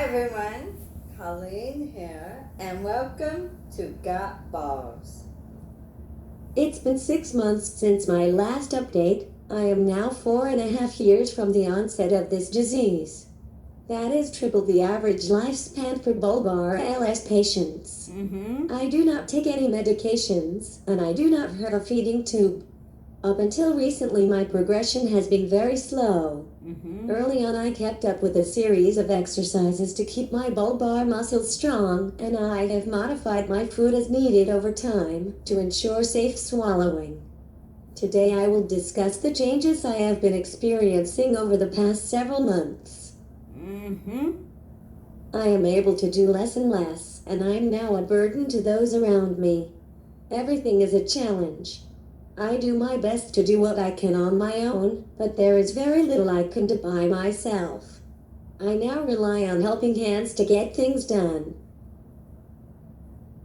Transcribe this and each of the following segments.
everyone, Colleen here, and welcome to Got Balls. It's been 6 months since my last update. I am now 4.5 years from the onset of this disease. That is triple the average lifespan for bulbar ALS patients. I do not take any medications, and I do not have a feeding tube. Up until recently, my progression has been very slow. Early on, I kept up with a series of exercises to keep my bulbar muscles strong, and I have modified my food as needed over time to ensure safe swallowing. Today, I will discuss the changes I have been experiencing over the past several months. I am able to do less and less, and I am now a burden to those around me. Everything is a challenge. I do my best to do what I can on my own, but there is very little I can do by myself. I now rely on helping hands to get things done.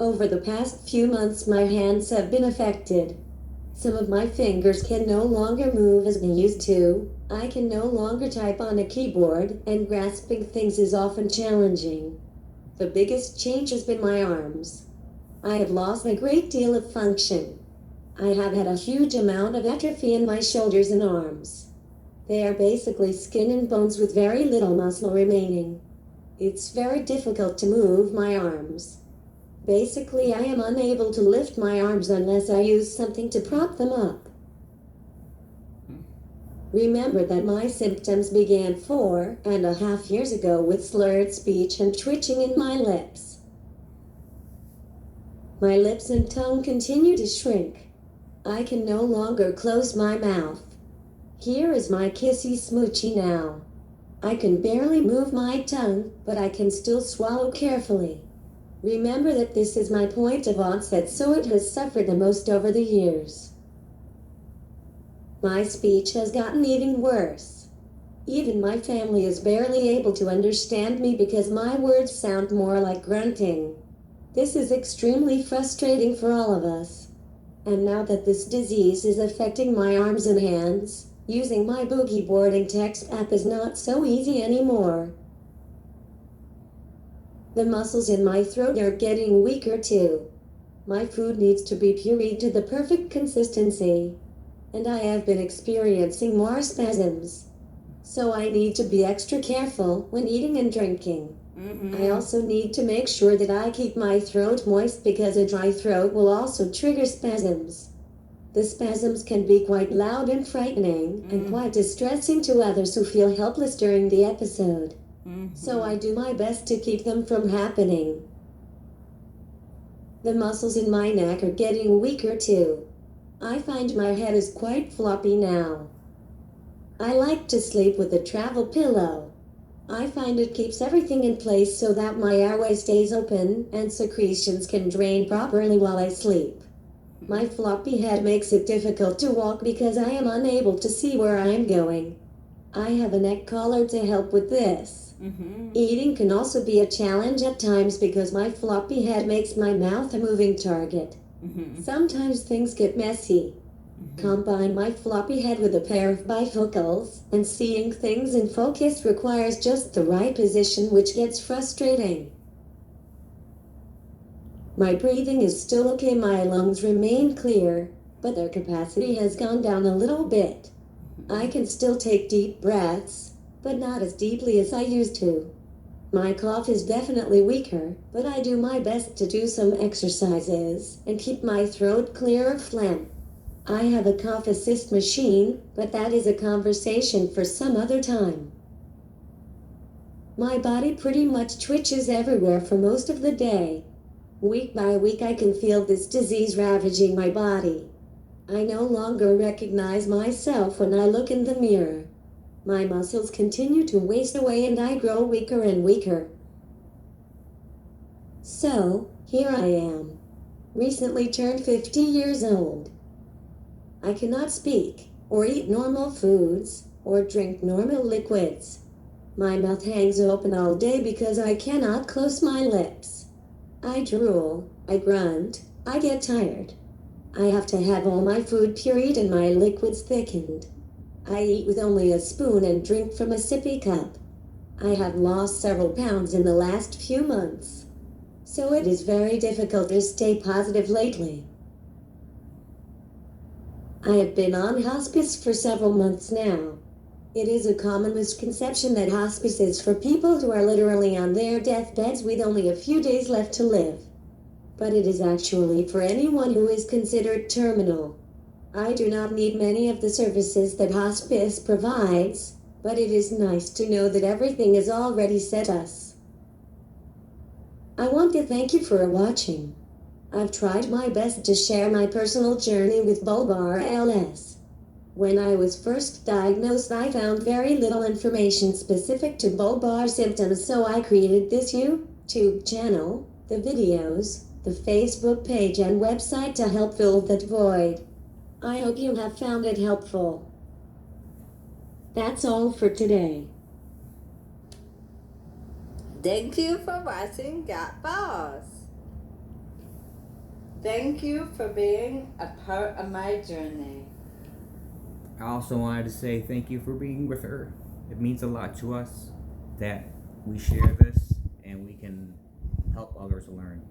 Over the past few months, my hands have been affected. Some of my fingers can no longer move as they used to. I can no longer type on a keyboard, and grasping things is often challenging. The biggest change has been my arms. I have lost a great deal of function. I have had a huge amount of atrophy in my shoulders and arms. They are basically skin and bones with very little muscle remaining. It's very difficult to move my arms. Basically, I am unable to lift my arms unless I use something to prop them up. Remember that my symptoms began 4.5 years ago with slurred speech and twitching in my lips. My lips and tongue continue to shrink. I can no longer close my mouth. Here is my kissy smoochy now. I can barely move my tongue, but I can still swallow carefully. Remember that this is my point of onset, so it has suffered the most over the years. My speech has gotten even worse. Even my family is barely able to understand me because my words sound more like grunting. This is extremely frustrating for all of us. And now that this disease is affecting my arms and hands, using my boogie board and text app is not so easy anymore. The muscles in my throat are getting weaker too. My food needs to be pureed to the perfect consistency, and I have been experiencing more spasms. So I need to be extra careful when eating and drinking. I also need to make sure that I keep my throat moist because a dry throat will also trigger spasms. The spasms can be quite loud and frightening and quite distressing to others who feel helpless during the episode. So I do my best to keep them from happening. The muscles in my neck are getting weaker too. I find my head is quite floppy now. I like to sleep with a travel pillow. I find it keeps everything in place so that my airway stays open and secretions can drain properly while I sleep. My floppy head makes it difficult to walk because I am unable to see where I am going. I have a neck collar to help with this. Eating can also be a challenge at times because my floppy head makes my mouth a moving target. Sometimes things get messy. Combine my floppy head with a pair of bifocals, and seeing things in focus requires just the right position, which gets frustrating. My breathing is still okay, my lungs remain clear, but their capacity has gone down a little bit. I can still take deep breaths, but not as deeply as I used to. My cough is definitely weaker, but I do my best to do some exercises and keep my throat clear of phlegm. I have a cough assist machine, but that is a conversation for some other time. My body pretty much twitches everywhere for most of the day. Week by week, I can feel this disease ravaging my body. I no longer recognize myself when I look in the mirror. My muscles continue to waste away and I grow weaker and weaker. So, here I am. Recently turned 50 years old. I cannot speak, or eat normal foods, or drink normal liquids. My mouth hangs open all day because I cannot close my lips. I drool, I grunt, I get tired. I have to have all my food pureed and my liquids thickened. I eat with only a spoon and drink from a sippy cup. I have lost several pounds in the last few months, so it is very difficult to stay positive lately. I have been on hospice for several months now. It is a common misconception that hospice is for people who are literally on their deathbeds with only a few days left to live. But it is actually for anyone who is considered terminal. I do not need many of the services that hospice provides, but it is nice to know that everything is already set us. I want to thank you for watching. I've tried my best to share my personal journey with bulbar ALS. When I was first diagnosed, I found very little information specific to bulbar symptoms, so I created this YouTube channel, the videos, the Facebook page and website to help fill that void. I hope you have found it helpful. That's all for today. Thank you for watching Got Balls. Thank you for being a part of my journey. I also wanted to say thank you for being with her. It means a lot to us that we share this and we can help others learn.